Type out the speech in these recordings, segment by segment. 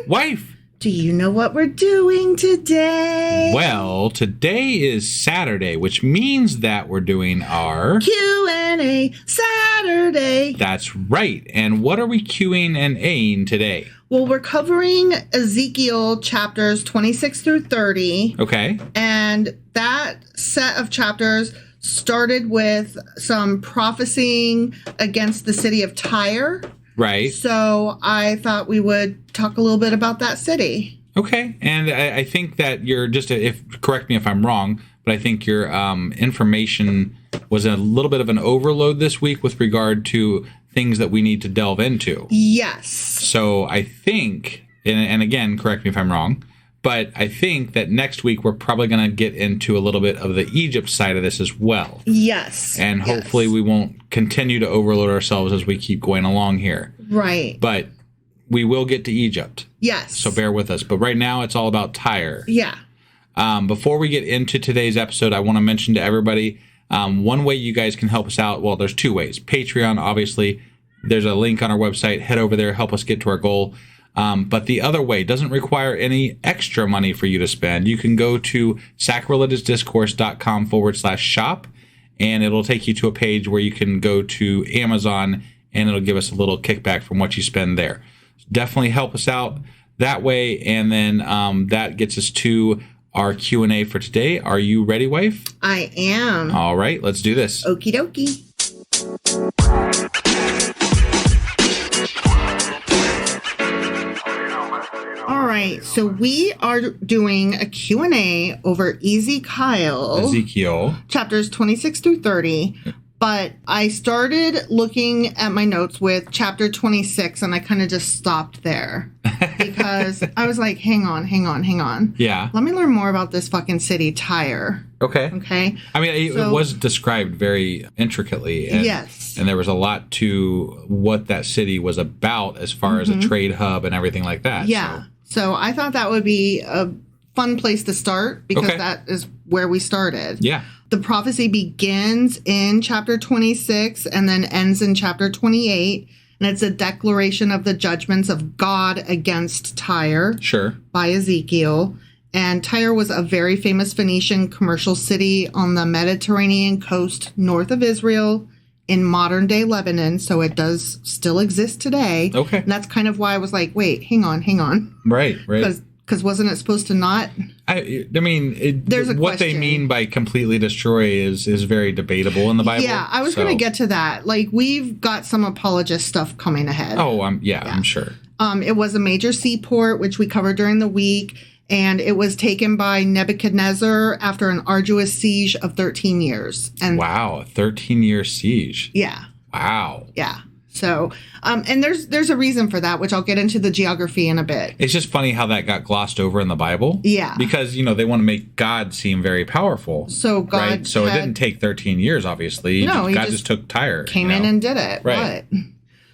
Wife. Do you know what we're doing today? Well, today is Saturday, which means that we're doing our Q&A Saturday. That's right. And what are we Qing and Aing today? Well, we're covering Ezekiel Chapters 26 through 30. Okay. And that set of chapters started with some prophesying against the city of Tyre. Right. So I thought we would talk a little bit about that city. Okay. And I think that you're correct me if I'm wrong, but I think your information was a little bit of an overload this week with regard to things that we need to delve into. Yes. So I think, and again, correct me if I'm wrong, but I think that next week we're probably going to get into a little bit of the Egypt side of this as well. Yes. And hopefully we won't continue to overload ourselves as we keep going along here. Right. But we will get to Egypt. Yes. So bear with us. But right now it's all about Tyre. Yeah. Before we get into today's episode, I want to mention to everybody one way you guys can help us out. Well, there's two ways. Patreon, obviously. There's a link on our website. Head over there. Help us get to our goal. But the other way doesn't require any extra money for you to spend. You can go to sacrilegiousdiscourse.com/shop, and it'll take you to a page where you can go to Amazon, and it'll give us a little kickback from what you spend there. Definitely help us out that way, and then that gets us to our Q&A for today. Are you ready, wife? I am. All right, let's do this. Okie dokie. All right, so we are doing a Q&A over Ezekiel chapters 26 through 30, but I started looking at my notes with chapter 26, and I kind of just stopped there because I was like, hang on. Yeah. Let me learn more about this fucking city, Tyre. Okay. I mean, it was described very intricately. And, yes. And there was a lot to what that city was about as far as a trade hub and everything like that. Yeah. So I thought that would be a fun place to start because that is where we started. Yeah. The prophecy begins in chapter 26 and then ends in chapter 28. And it's a declaration of the judgments of God against Tyre. Sure. By Ezekiel. And Tyre was a very famous Phoenician commercial city on the Mediterranean coast north of Israel in modern-day Lebanon. So it does still exist today. Okay. And that's kind of why I was like, wait, hang on. Right. Because wasn't it supposed to not? I mean, there's what question. they mean by completely destroy is very debatable in the Bible. Yeah, I was going to get to that. Like, we've got some apologist stuff coming ahead. Oh, I'm sure. It was a major seaport, which we covered during the week, and it was taken by Nebuchadnezzar after an arduous siege of 13 years. And wow, a 13-year siege. Yeah. Wow. Yeah. So, and there's a reason for that, which I'll get into the geography in a bit. It's just funny how that got glossed over in the Bible. Yeah. Because, they want to make God seem very powerful. So God right? So it didn't take 13 years, obviously. No, God just took Tyre. Came in and did it. Right. What?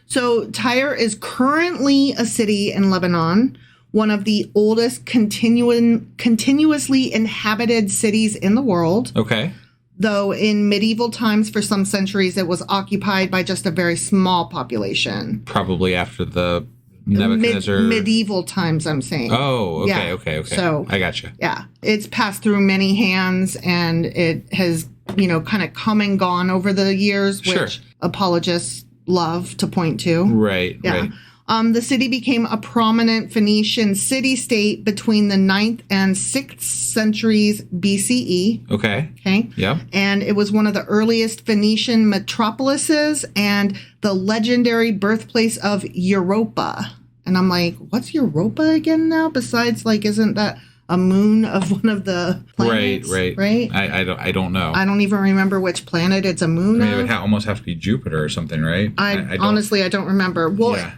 So Tyre is currently a city in Lebanon, one of the oldest continuously inhabited cities in the world. Okay. Though in medieval times, for some centuries, it was occupied by just a very small population. Probably after the Nebuchadnezzar... medieval times, I'm saying. Oh, okay, yeah. okay. So, I gotcha. Yeah. It's passed through many hands, and it has, kind of come and gone over the years, which apologists love to point to. Right, yeah. right. The city became a prominent Phoenician city-state between the 9th and 6th centuries BCE. Okay. Yeah. And it was one of the earliest Phoenician metropolises and the legendary birthplace of Europa. And I'm like, what's Europa again now? Besides, isn't that a moon of one of the planets? Right. I don't know. I don't even remember which planet it's a moon of. It would almost have to be Jupiter or something, right? I honestly, I don't remember. Well,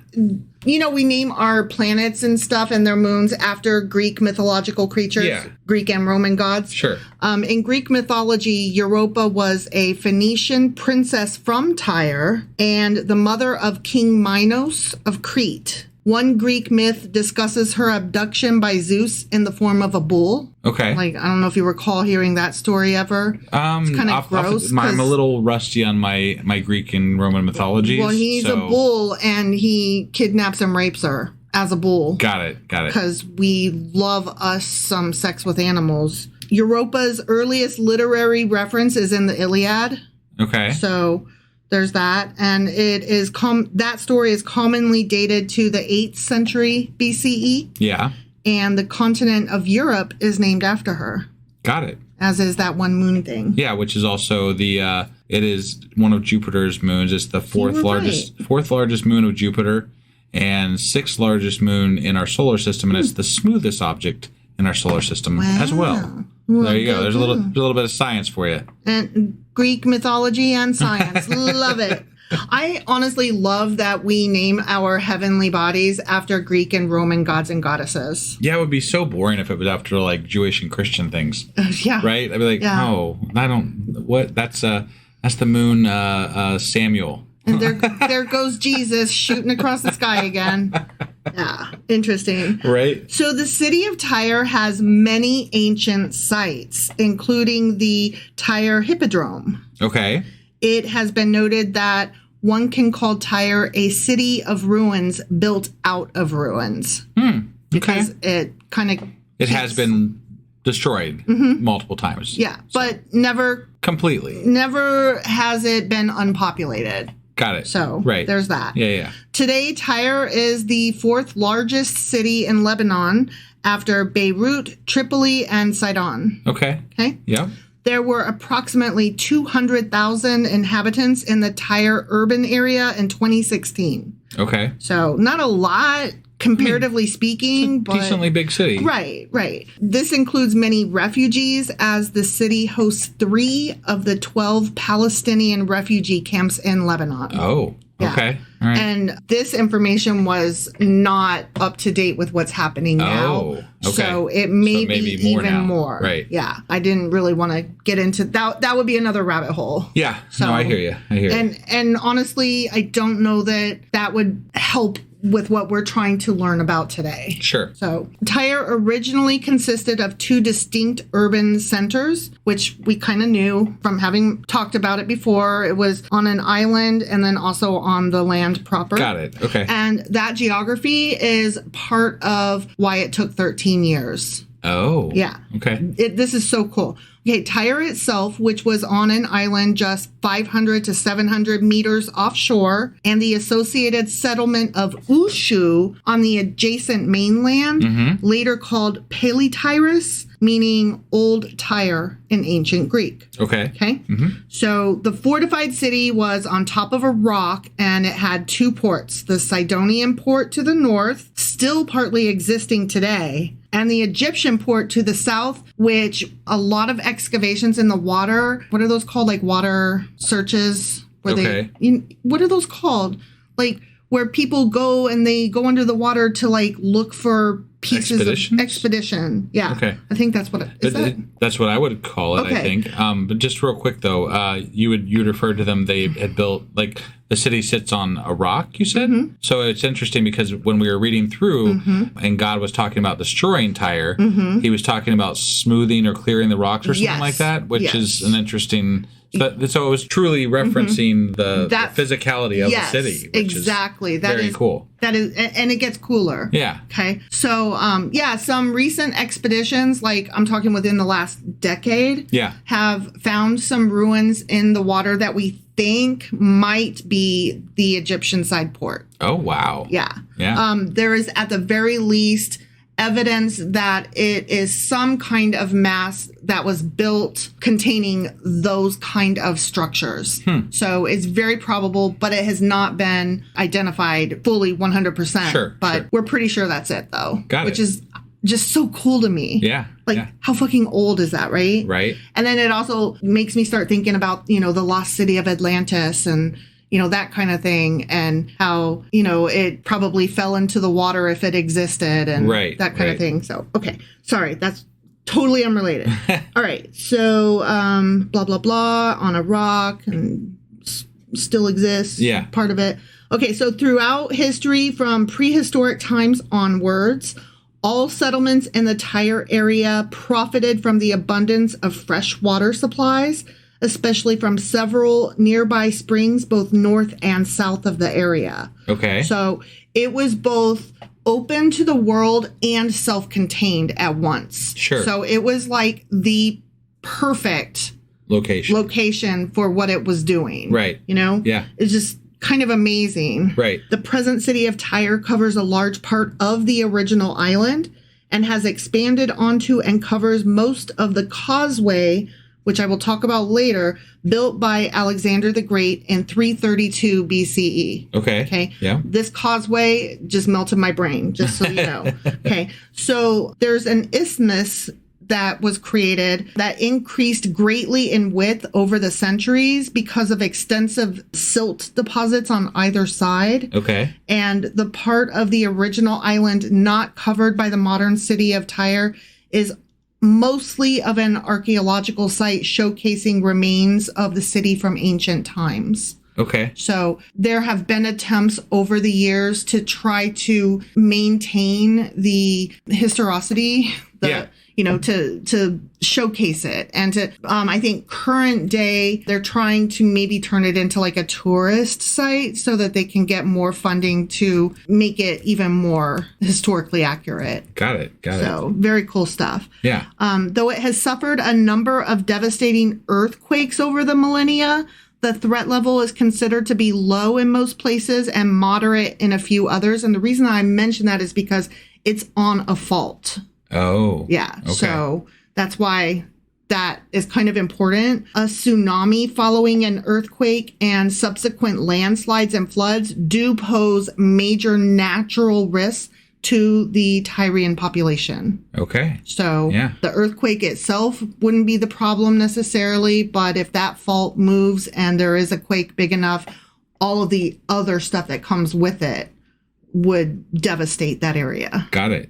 we name our planets and stuff and their moons after Greek mythological creatures, Greek and Roman gods. Sure. In Greek mythology, Europa was a Phoenician princess from Tyre and the mother of King Minos of Crete. One Greek myth discusses her abduction by Zeus in the form of a bull. Okay. I don't know if you recall hearing that story ever. It's kind of gross. I'm a little rusty on my Greek and Roman mythology. Well, he's a bull, and he kidnaps and rapes her as a bull. Got it. Because we love us some sex with animals. Europa's earliest literary reference is in the Iliad. Okay. So there's that. And it is that story is commonly dated to the 8th century BCE. Yeah. And the continent of Europe is named after her. Got it. As is that one moon thing. Yeah, which is also it is one of Jupiter's moons. It's the fourth largest moon of Jupiter and 6th largest moon in our solar system, and it's the smoothest object in our solar system as well. There you go. There's a little bit of science for you. And Greek mythology and science. Love it. I honestly love that we name our heavenly bodies after Greek and Roman gods and goddesses. Yeah, it would be so boring if it was after like Jewish and Christian things. Yeah. Right? I'd be like, oh, I don't. What? That's the moon. Samuel. And there goes Jesus shooting across the sky again. Yeah, interesting. Right. So the city of Tyre has many ancient sites, including the Tyre Hippodrome. Okay. It has been noted that one can call Tyre a city of ruins built out of ruins. Okay. Because it kind of... It has been destroyed multiple times. Yeah, but never... Completely. Never has it been unpopulated. Got it. So there's that. Yeah. Today, Tyre is the 4th largest city in Lebanon after Beirut, Tripoli, and Sidon. Okay. Yeah. There were approximately 200,000 inhabitants in the Tyre urban area in 2016. Okay. So not a lot, comparatively speaking, but decently big city. Right. This includes many refugees, as the city hosts 3 of the 12 Palestinian refugee camps in Lebanon. Oh, okay. All right. And this information was not up to date with what's happening now. Oh, okay. So it may be even more. Right. Yeah. I didn't really want to get into that. That would be another rabbit hole. Yeah. So, no, I hear you. And honestly, I don't know that would help with what we're trying to learn about today. Sure. So Tyre originally consisted of 2 distinct urban centers, which we kind of knew from having talked about it before. It was on an island and then also on the land proper. Got it. Okay. And that geography is part of why it took 13 years. Oh. Yeah. Okay. This is so cool. Okay, Tyre itself, which was on an island just 500 to 700 meters offshore, and the associated settlement of Ushu on the adjacent mainland, later called Paletyris, meaning Old Tyre in ancient Greek. Okay. So the fortified city was on top of a rock, and it had 2 ports, the Sidonian port to the north, still partly existing today, and the Egyptian port to the south, which a lot of excavations in the water, what are those called? Like water searches? Where what are those called? Like where people go and they go under the water to like look for pieces of expedition. Yeah. Okay. I think that's what it is. That's what I would call it, I think. But just real quick though, you'd referred to them, they had built like the city sits on a rock, you said? So it's interesting because when we were reading through and God was talking about destroying Tyre, he was talking about smoothing or clearing the rocks or something like that, which is an interesting... So it was truly referencing the physicality of the city. Which exactly. Is very cool. That is, and it gets cooler. Yeah. Okay. So, some recent expeditions, like I'm talking within the last decade, have found some ruins in the water that we think might be the Egyptian side port. Oh, wow. Yeah. Yeah. There is at the very least evidence that it is some kind of mass that was built containing those kind of structures. So it's very probable, but it has not been identified fully 100%. But we're pretty sure that's it, though. Which is just so cool to me. Yeah. How fucking old is that, right? Right. And then it also makes me start thinking about, the lost city of Atlantis and that kind of thing, and how, it probably fell into the water if it existed and that kind of thing. So, okay. Sorry, that's totally unrelated. All right. So, blah, blah, blah, on a rock and still exists. Yeah. Part of it. Okay. So throughout history, from prehistoric times onwards, all settlements in the Tyre area profited from the abundance of fresh water supplies, especially from several nearby springs, both north and south of the area. Okay. So it was both open to the world and self-contained at once. Sure. So it was like the perfect location for what it was doing. Right. You know? Yeah. It's just kind of amazing. Right. The present city of Tyre covers a large part of the original island and has expanded onto and covers most of the causeway, which I will talk about later, built by Alexander the Great in 332 BCE. Okay. Yeah. This causeway just melted my brain, just so you know. Okay. So there's an isthmus that was created that increased greatly in width over the centuries because of extensive silt deposits on either side. Okay. And the part of the original island not covered by the modern city of Tyre is mostly of an archaeological site showcasing remains of the city from ancient times. Okay. So there have been attempts over the years to try to maintain the historicity, to showcase it. And to, I think current day, they're trying to maybe turn it into like a tourist site so that they can get more funding to make it even more historically accurate. Got it. So very cool stuff. Yeah. Though it has suffered a number of devastating earthquakes over the millennia, the threat level is considered to be low in most places and moderate in a few others. And the reason I mention that is because it's on a fault. Oh. Yeah. Okay. So that's why that is kind of important. A tsunami following an earthquake and subsequent landslides and floods do pose major natural risks to the Tyrian population. Okay. So the earthquake itself wouldn't be the problem necessarily, but if that fault moves and there is a quake big enough, all of the other stuff that comes with it would devastate that area. Got it.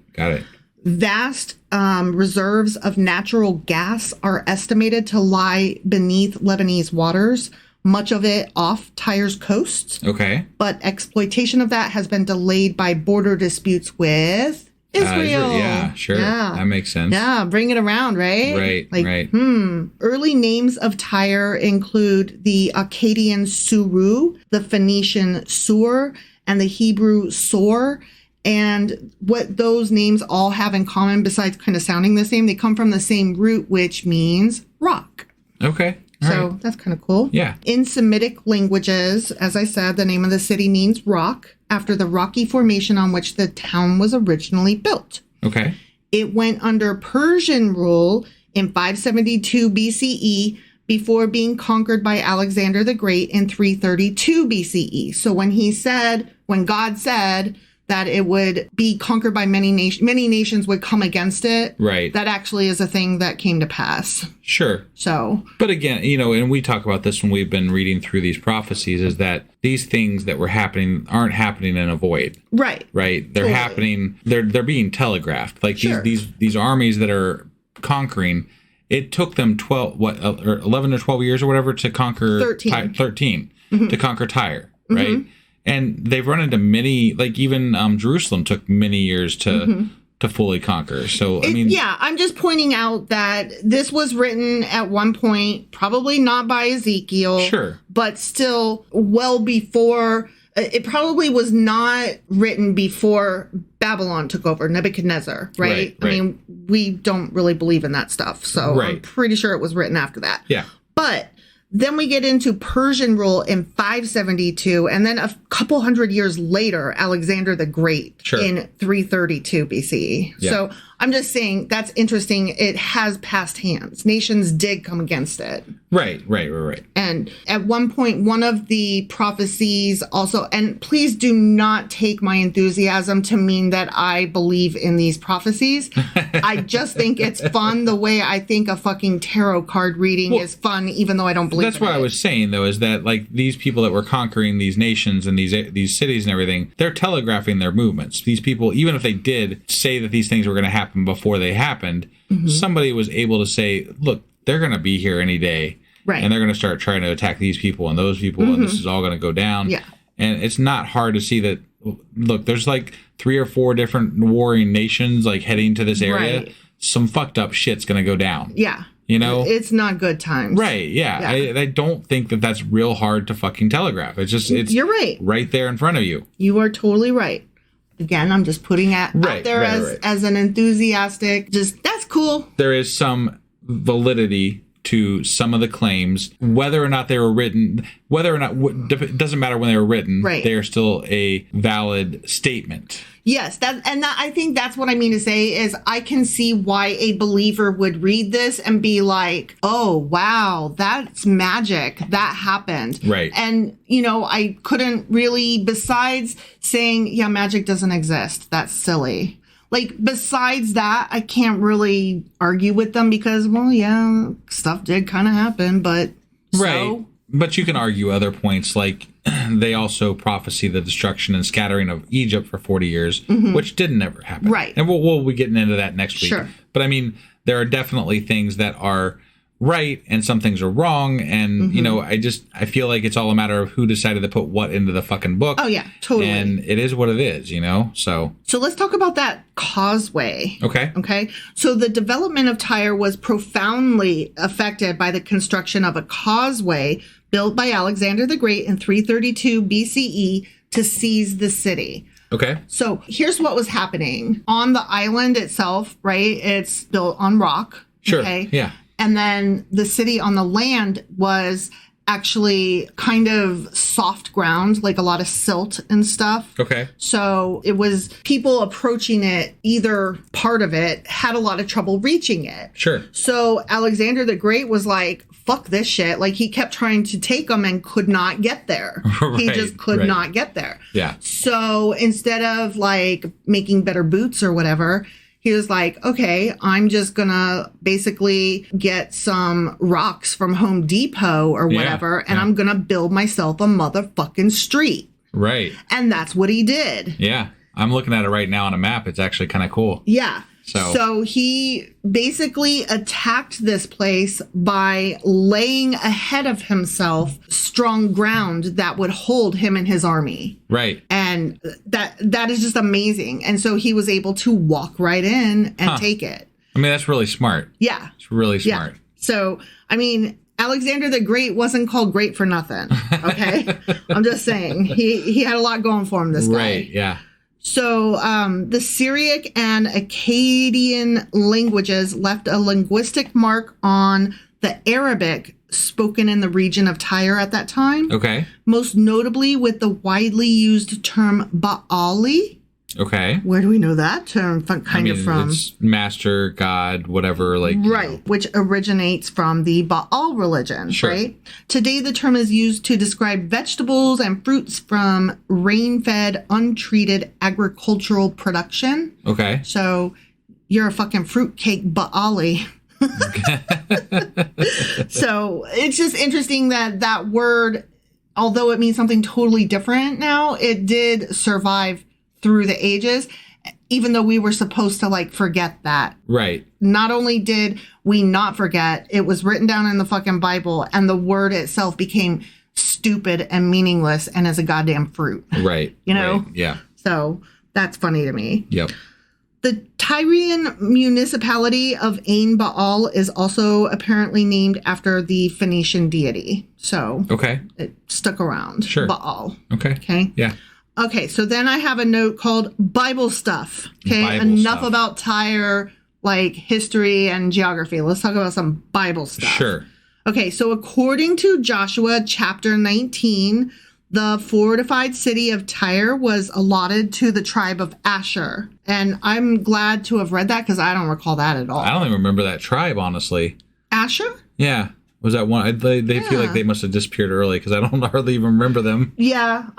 Vast reserves of natural gas are estimated to lie beneath Lebanese waters, much of it off Tyre's coasts. Okay. But exploitation of that has been delayed by border disputes with Israel. Yeah, sure. Yeah. That makes sense. Yeah, bring it around, right? Right. Early names of Tyre include the Akkadian Suru, the Phoenician Sur, and the Hebrew Sor. And what those names all have in common, besides kind of sounding the same, they come from the same root, which means rock. Okay. So that's kind of cool. Yeah. In Semitic languages, as I said, the name of the city means rock, after the rocky formation on which the town was originally built. Okay. It went under Persian rule in 572 BCE before being conquered by Alexander the Great in 332 BCE. So when God said that it would be conquered by many nations would come against it. Right. That actually is a thing that came to pass. Sure. So. But again, and we talk about this when we've been reading through these prophecies, is that these things that were happening aren't happening in a void. Right. Right. They're happening. They're being telegraphed. Like these armies that are conquering. It took them 11 or 12 years or whatever to conquer 13 to conquer Tyre. Right. Mm-hmm. And they've run into many, like even Jerusalem took many years to fully conquer. So, I'm just pointing out that this was written at one point, probably not by Ezekiel. Sure. But still well before, it probably was not written before Babylon took over, Nebuchadnezzar, right? I mean, we don't really believe in that stuff. So I'm pretty sure it was written after that. Yeah. But then we get into Persian rule in 572, and then a couple hundred years later, Alexander the Great in 332 BCE. Yeah. So I'm just saying that's interesting. It has passed hands. Nations did come against it. Right. And at one point, one of the prophecies also, and please do not take my enthusiasm to mean that I believe in these prophecies. I just think it's fun the way I think a fucking tarot card reading is fun, even though I don't believe in it. That's what I was saying, though, is that like these people that were conquering these nations and these cities and everything, they're telegraphing their movements. These people, even if they did say that these things were going to happen before they happened, somebody was able to say, look, they're going to be here any day. Right. And they're going to start trying to attack these people and those people, and this is all going to go down. Yeah. And it's not hard to see that, look, there's like 3 or 4 different warring nations like heading to this area. Right. Some fucked up shit's going to go down. Yeah. It's not good times. Right. Yeah. I don't think that that's real hard to fucking telegraph. It's just, you're right there in front of you. You are totally right. Again, I'm just putting it out there as an enthusiastic, that's cool. There is some validity to some of the claims, whether or not they were written, it doesn't matter when they were written, they are still a valid statement. Yes, I think that's what I mean to say is I can see why a believer would read this and be like, oh, wow, that's magic. That happened. Right. And, you know, I couldn't really, besides saying, yeah, magic doesn't exist. That's silly. Like, besides that, I can't really argue with them because, well, yeah, stuff did kind of happen, but right. But you can argue other points, like they also prophesy the destruction and scattering of Egypt for 40 years, which didn't ever happen. Right. And we'll be getting into that next week. Sure. But I mean, there are definitely things that are right and some things are wrong. And, you know, I feel like it's all a matter of who decided to put what into the fucking book. Oh, yeah, totally. And it is what it is, you know, so. So let's talk about that causeway. Okay. So the development of Tyre was profoundly affected by the construction of a causeway built by Alexander the Great in 332 BCE to seize the city. Okay. So here's what was happening. On the island itself, right, it's built on rock. Sure, okay? Yeah. And then the city on the land was actually kind of soft ground, like a lot of silt and stuff. Okay. So it was people approaching it, either part of it had a lot of trouble reaching it. Sure. So Alexander the Great was like, fuck this shit. Like he kept trying to take them and could not get there. He just could not get there. Yeah. So instead of like making better boots or whatever, he was like, okay, I'm just going to basically get some rocks from Home Depot or whatever, and I'm going to build myself a motherfucking street. Right. And that's what he did. Yeah. I'm looking at it right now on a map. It's actually kind of cool. Yeah. So he basically attacked this place by laying ahead of himself strong ground that would hold him and his army. Right. And that is just amazing. And so he was able to walk right in and take it. I mean, that's really smart. Yeah. It's really smart. Yeah. So, I mean, Alexander the Great wasn't called great for nothing. Okay. I'm just saying he had a lot going for him, this guy. Right. Yeah. So the Syriac and Akkadian languages left a linguistic mark on the Arabic spoken in the region of Tyre at that time. Okay. Most notably with the widely used term Baali. Okay. Where do we know that term kind of from? It's master, God, whatever. Like right, which originates from the Baal religion, right? Today, the term is used to describe vegetables and fruits from rain-fed, untreated agricultural production. Okay. So you're a fucking fruitcake Baali. So it's just interesting that word, although it means something totally different now, it did survive through the ages, even though we were supposed to like forget that. Right. Not only did we not forget, it was written down in the fucking Bible, and the word itself became stupid and meaningless and as a goddamn fruit. Right. You know? Right. Yeah. So that's funny to me. Yep. The Tyrian municipality of Ain Baal is also apparently named after the Phoenician deity. So it stuck around. Sure. Baal. Okay. Yeah. Okay, so then I have a note called Bible stuff. Okay, enough about Tyre, like history and geography. Let's talk about some Bible stuff. Sure. Okay, so according to Joshua chapter 19, the fortified city of Tyre was allotted to the tribe of Asher. And I'm glad to have read that because I don't recall that at all. I don't even remember that tribe, honestly. Asher? Yeah. Was that one? They feel like they must have disappeared early because I don't hardly even remember them. Yeah.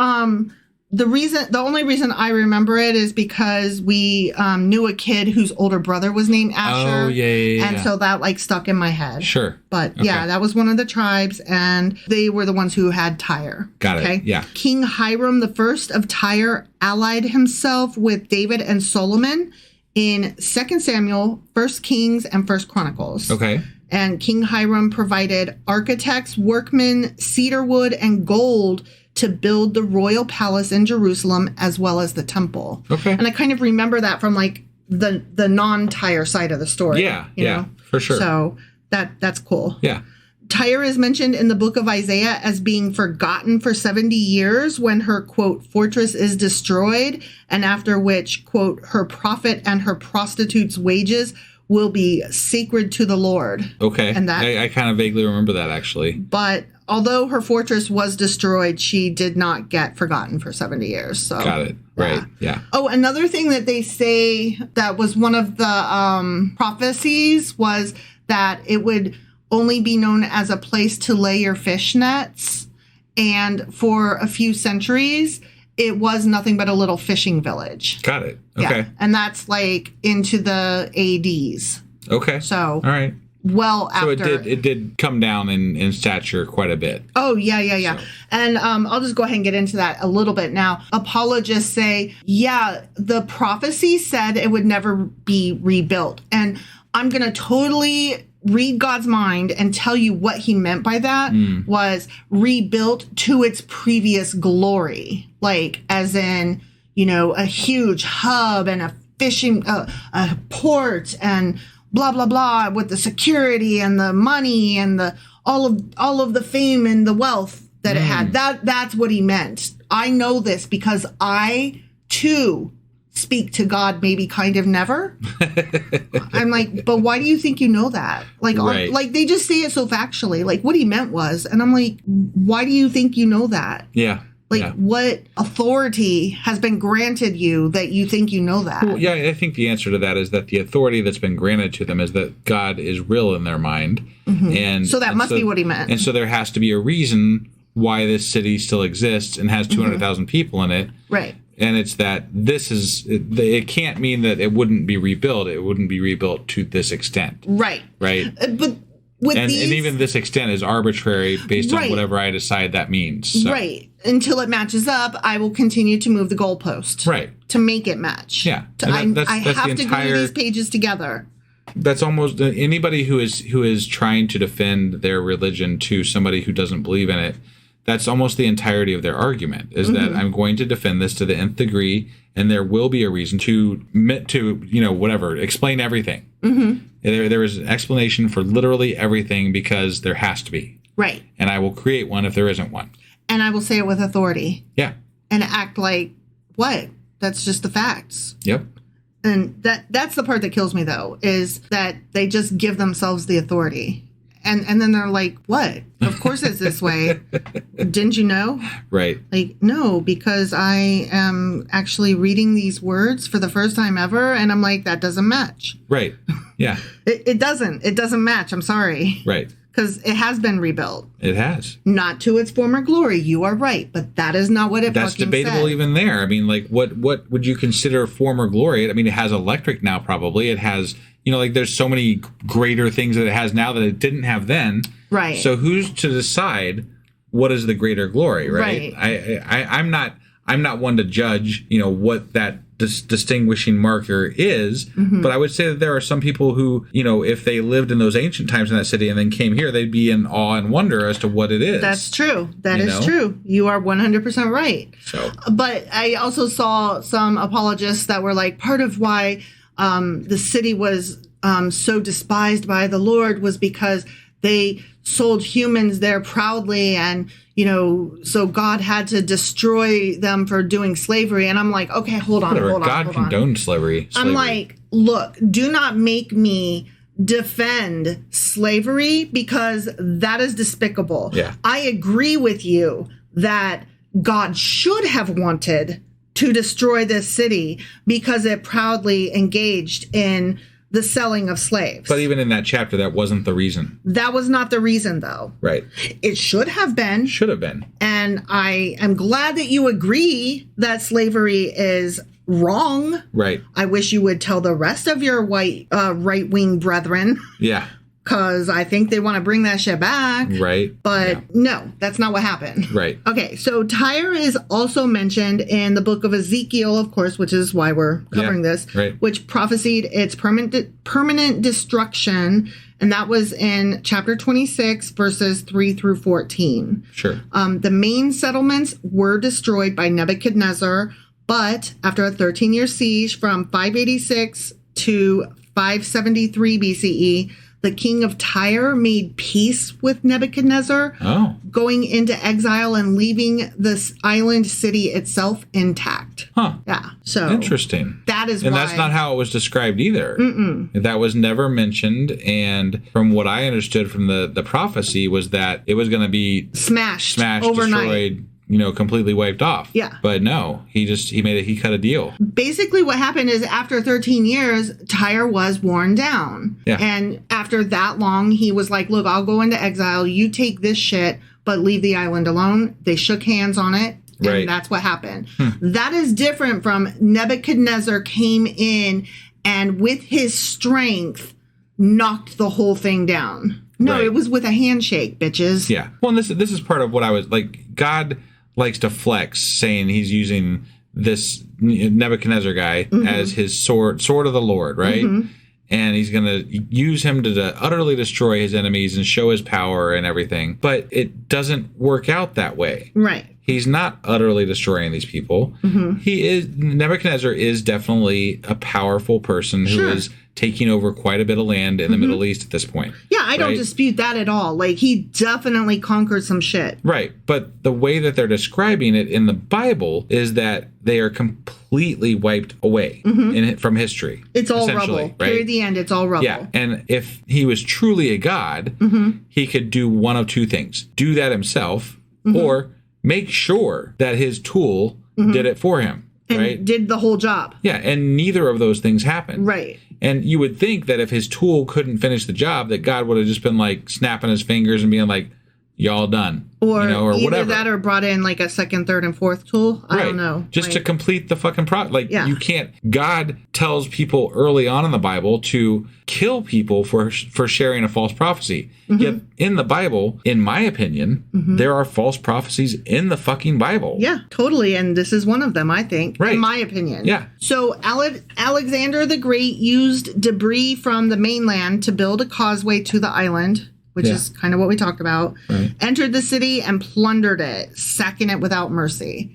The only reason I remember it is because we knew a kid whose older brother was named Asher. Oh, yeah. And so that like stuck in my head. Sure. But yeah, that was one of the tribes, and they were the ones who had Tyre. Got it. Yeah. King Hiram I of Tyre allied himself with David and Solomon in 2 Samuel, 1 Kings, and 1 Chronicles. Okay. And King Hiram provided architects, workmen, cedar wood, and gold to build the royal palace in Jerusalem as well as the temple. Okay. And I kind of remember that from like the non-Tyre side of the story. Yeah, for sure. So that's cool. Yeah. Tyre is mentioned in the book of Isaiah as being forgotten for 70 years when her, quote, fortress is destroyed, and after which, quote, her prophet and her prostitute's wages will be sacred to the Lord. Okay. And that, I kind of vaguely remember that, actually. But although her fortress was destroyed, she did not get forgotten for 70 years. So got it. Right. Yeah. Oh, another thing that they say that was one of the prophecies was that it would only be known as a place to lay your fish nets. And for a few centuries, it was nothing but a little fishing village. Got it. Okay. Yeah. And that's like into the ADs. Okay. So, all right. Well, after. So it did come down in stature quite a bit. Oh, yeah. So. And I'll just go ahead and get into that a little bit now. Apologists say, yeah, the prophecy said it would never be rebuilt. And I'm going to totally read God's mind and tell you what he meant by that was rebuilt to its previous glory. Like, as in, a huge hub and a fishing, a port and blah, blah, blah, with the security and the money and the all of the fame and the wealth that it had. That's what he meant. I know this because I, too, speak to God maybe kind of never. I'm like, but why do you think you know that? Like, right. Like they just say it so factually. Like, what he meant was, and I'm like, why do you think you know that? Yeah. Like, what authority has been granted you that you think you know that? Well, yeah, I think the answer to that is that the authority that's been granted to them is that God is real in their mind. And so that must be what he meant. And so there has to be a reason why this city still exists and has 200,000 people in it. Right. And it's that it can't mean that it wouldn't be rebuilt. It wouldn't be rebuilt to this extent. Right. Right. But with and even this extent is arbitrary based on Right. whatever I decide that means. So. Right. Until it matches up, I will continue to move the goalpost. Right. To make it match. Yeah. I have to glue these pages together. That's almost anybody who is trying to defend their religion to somebody who doesn't believe in it. That's almost the entirety of their argument, is that I'm going to defend this to the nth degree, and there will be a reason to whatever, explain everything. There is an explanation for literally everything because there has to be. Right. And I will create one if there isn't one. And I will say it with authority. Yeah. And act like, what? That's just the facts. Yep. And that's the part that kills me, though, is that they just give themselves the authority. And then they're like, what? Of course it's this way. Didn't you know? Right. Like, no, because I am actually reading these words for the first time ever. And I'm like, that doesn't match. Right. Yeah. It doesn't. It doesn't match. I'm sorry. Right. Because it has been rebuilt. It has. Not to its former glory. You are right. But that is not what it That's fucking debatable said. even there. I mean, like, what would you consider former glory? I mean, it has electric now, probably. It has, there's so many greater things that it has now that it didn't have then. Right. So who's to decide what is the greater glory, right? I'm not one to judge, what that distinguishing marker is, but I would say that there are some people who, if they lived in those ancient times in that city and then came here, they'd be in awe and wonder as to what it is. That's true. That is true. You are 100% right. So, but I also saw some apologists that were like, part of why the city was so despised by the Lord was because they sold humans there proudly, and so God had to destroy them for doing slavery. And I'm like, okay, hold on. God condoned slavery. I'm like, look, do not make me defend slavery because that is despicable. Yeah. I agree with you that God should have wanted to destroy this city because it proudly engaged in the selling of slaves. But even in that chapter, that wasn't the reason. That was not the reason, though. Right. It should have been. Should have been. And I am glad that you agree that slavery is wrong. Right. I wish you would tell the rest of your white right-wing brethren. Yeah. Because I think they want to bring that shit back. Right. But no, that's not what happened. Right. Okay, so Tyre is also mentioned in the book of Ezekiel, of course, which is why we're covering this, right. Which prophesied its permanent destruction, and that was in chapter 26, verses 3 through 14. Sure. The main settlements were destroyed by Nebuchadnezzar, but after a 13-year siege from 586 to 573 BCE, the king of Tyre made peace with Nebuchadnezzar, going into exile and leaving this island city itself intact. Yeah. So interesting. That is and why. That's not how it was described either. That was never mentioned. And from what I understood from the prophecy was that it was going to be smashed overnight. Destroyed, completely wiped off. Yeah. But no, he cut a deal. Basically what happened is after 13 years, Tyre was worn down. Yeah. And after that long, he was like, look, I'll go into exile. You take this shit, but leave the island alone. They shook hands on it. And that's what happened. That is different from Nebuchadnezzar came in and with his strength knocked the whole thing down. No, it was with a handshake, bitches. Yeah. Well, and this is part of what I was like. God likes to flex, saying he's using this Nebuchadnezzar guy as his sword of the Lord, right? And he's going to use him to utterly destroy his enemies and show his power and everything. But it doesn't work out that way. Right. He's not utterly destroying these people. Nebuchadnezzar is definitely a powerful person who is taking over quite a bit of land in the Middle East at this point. Yeah, I don't dispute that at all. Like, he definitely conquered some shit. Right. But the way that they're describing it in the Bible is that they are completely wiped away from history. It's all rubble. Right? Period, the end, it's all rubble. Yeah. And if he was truly a god, he could do one of two things. Do that himself or make sure that his tool did it for him. And did the whole job. Yeah. And neither of those things happened. Right. And you would think that if his tool couldn't finish the job, that God would have just been like snapping his fingers and being like, y'all done. Or either whatever. that or brought in like a second, third, and fourth tool. I don't know. Just to complete the fucking you can't. God tells people early on in the Bible to kill people for sharing a false prophecy. Yet in the Bible, in my opinion, there are false prophecies in the fucking Bible. Yeah, totally. And this is one of them, I think, in my opinion. Yeah. So Alexander the Great used debris from the mainland to build a causeway to the island, which is kind of what we talked about, entered the city and plundered it, sacking it without mercy.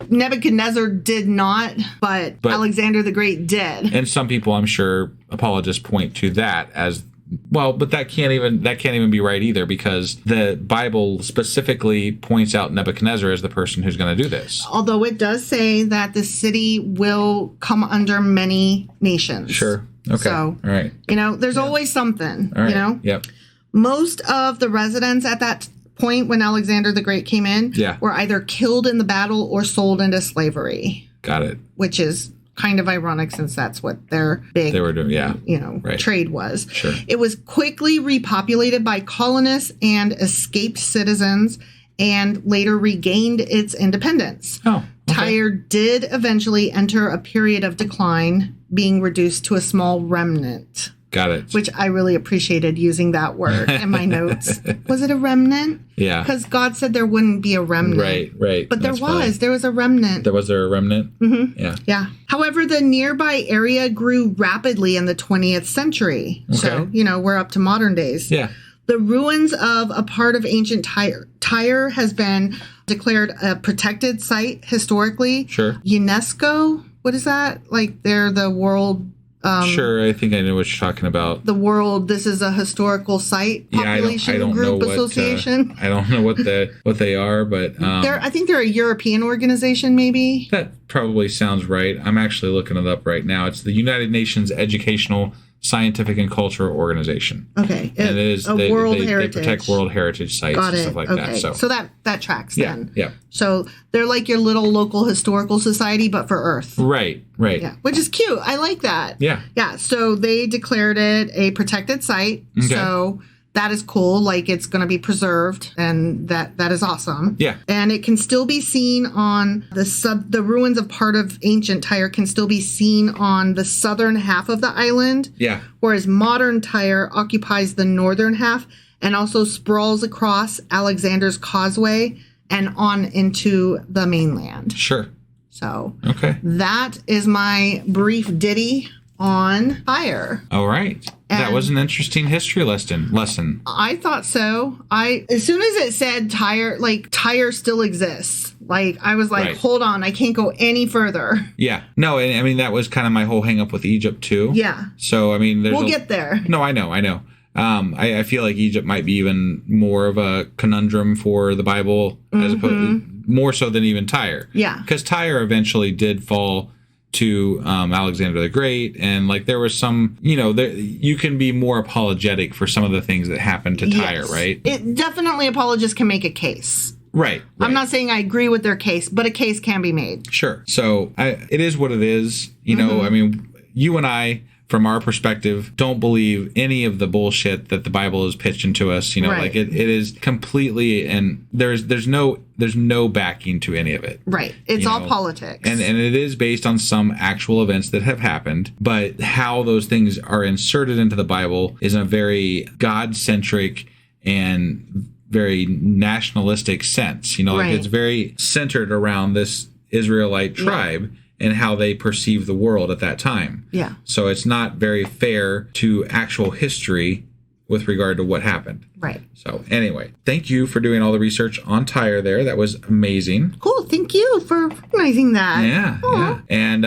Nebuchadnezzar did not, but Alexander the Great did. And some people, I'm sure, apologists point to that as well, but that can't even be right either, because the Bible specifically points out Nebuchadnezzar as the person who's going to do this. Although it does say that the city will come under many nations. Sure. Okay. So, all right. There's always something, all right. Yep. Most of the residents at that point when Alexander the Great came in were either killed in the battle or sold into slavery. Got it. Which is kind of ironic since that's what their big they were doing, trade was. Sure. It was quickly repopulated by colonists and escaped citizens and later regained its independence. Oh. Okay. Tyre did eventually enter a period of decline, being reduced to a small remnant. Got it. Which I really appreciated using that word in my notes. Was it a remnant? Yeah. Because God said there wouldn't be a remnant. Right. But there was a remnant. Was there a remnant? Mm-hmm. Yeah. Yeah. However, the nearby area grew rapidly in the 20th century. Okay. So, we're up to modern days. Yeah. The ruins of a part of ancient Tyre has been declared a protected site historically. Sure. UNESCO, what is that? Like they're the world... sure, I think I know what you're talking about. The world, this is a historical site population I don't group know association. I don't know what they are, but I think they're a European organization, maybe. That probably sounds right. I'm actually looking it up right now. It's the United Nations Educational, Scientific, and Cultural Organization. Okay, and it is World Heritage. They protect World Heritage sites and stuff like that. So that tracks then. Yeah. So they're like your little local historical society, but for Earth. Right. Yeah, which is cute. I like that. Yeah. Yeah. So they declared it a protected site. Okay. So that is cool. Like it's going to be preserved, and that is awesome. Yeah. And it can still be seen on the ruins of part of ancient Tyre can still be seen on the southern half of the island. Yeah. Whereas modern Tyre occupies the northern half and also sprawls across Alexander's Causeway and on into the mainland. Sure. So okay. That is my brief ditty on Tyre. All right. That was an interesting history lesson. I thought so. As soon as it said Tyre, like Tyre still exists. Like I was like, hold on, I can't go any further. Yeah. No, and I mean that was kind of my whole hang up with Egypt too. Yeah. So I mean, we'll get there. No, I know. I feel like Egypt might be even more of a conundrum for the Bible as opposed more so than even Tyre. Yeah. Because Tyre eventually did fall to Alexander the Great, and like there was some, you can be more apologetic for some of the things that happened to Tyre, right? It definitely apologists can make a case. Right. I'm not saying I agree with their case, but a case can be made. Sure. So it is what it is. I mean, you and I, from our perspective, don't believe any of the bullshit that the Bible has pitched into us. Like it is completely, and there's no backing to any of it. Right. It's all politics. And it is based on some actual events that have happened, but how those things are inserted into the Bible is in a very God-centric and very nationalistic sense. Like it's very centered around this Israelite tribe and how they perceive the world at that time. Yeah. So it's not very fair to actual history with regard to what happened. Right. So anyway, thank you for doing all the research on Tyre there. That was amazing. Cool. Thank you for recognizing that. Yeah. Yeah. And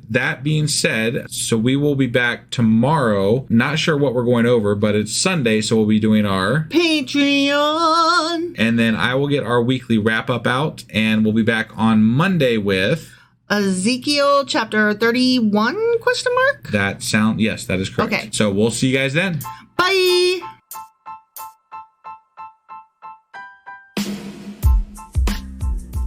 that being said, so we will be back tomorrow. Not sure what we're going over, but it's Sunday, so we'll be doing our Patreon. And then I will get our weekly wrap up out, and we'll be back on Monday with Ezekiel Chapter 31 ? Yes, that is correct. Okay. So we'll see you guys then. Bye.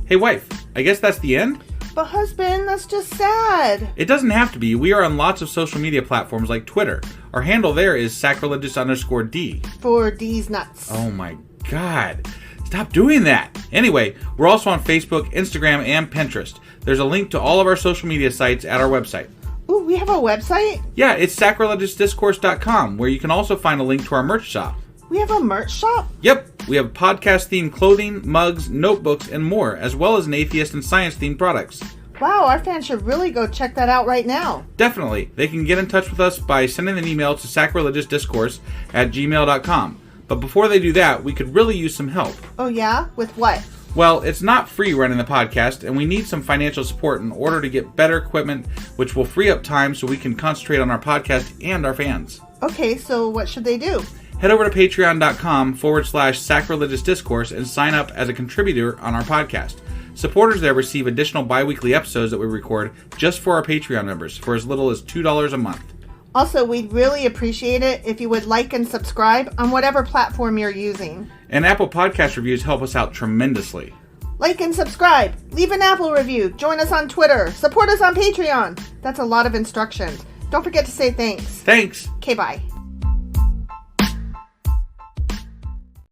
Hey, wife, I guess that's the end? But husband, that's just sad. It doesn't have to be. We are on lots of social media platforms like Twitter. Our handle there is sacrilegious_D. For D's nuts. Oh my God. Stop doing that. Anyway, we're also on Facebook, Instagram, and Pinterest. There's a link to all of our social media sites at our website. Ooh, we have a website? Yeah, it's sacrilegiousdiscourse.com, where you can also find a link to our merch shop. We have a merch shop? Yep, we have podcast-themed clothing, mugs, notebooks, and more, as well as an atheist and science-themed products. Wow, our fans should really go check that out right now. Definitely. They can get in touch with us by sending an email to sacrilegiousdiscourse@gmail.com. But before they do that, we could really use some help. Oh yeah? With what? Well, it's not free running the podcast, and we need some financial support in order to get better equipment, which will free up time so we can concentrate on our podcast and our fans. Okay, so what should they do? Head over to patreon.com/sacrilegiousdiscourse and sign up as a contributor on our podcast. Supporters there receive additional bi-weekly episodes that we record just for our Patreon members for as little as $2 a month. Also, we'd really appreciate it if you would like and subscribe on whatever platform you're using. And Apple Podcast reviews help us out tremendously. Like and subscribe. Leave an Apple review. Join us on Twitter. Support us on Patreon. That's a lot of instructions. Don't forget to say thanks. Thanks. Okay, bye.